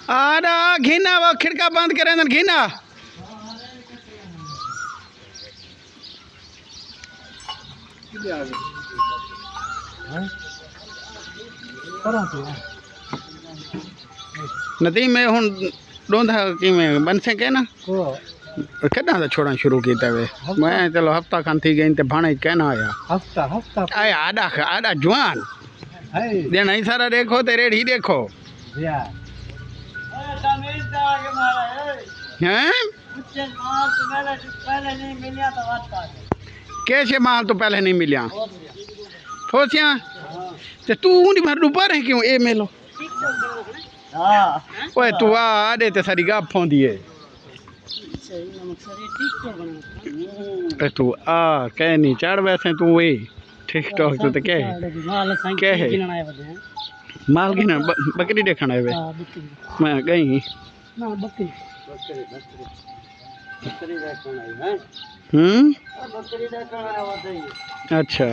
आड़ा घीना वो खिड़का बंद करे ना घीना नदी में हुन डोंधा की में बन सके ना कदा तो छोड़ा शुरू किया वे मैं चलो हफ्ता खन थी गई ते भाणे कहना आया हफ्ता हफ्ता आए आड़ा आड़ा जवान देना ही सारा देखो ते रेड़ी देखो यार हैं कैसे माल तो पहले नहीं मिलिया फोसिया ते तू उन्हीं भर ऊपर है क्यों ए मेलो ओए तू आ आड़े ते सारी गाप फोंदी है तू आ कह नहीं चढ़ वैसे तू वे टिकटॉक तो क्या है माल की ना बकरी देखना है वे मैं गई अच्छा।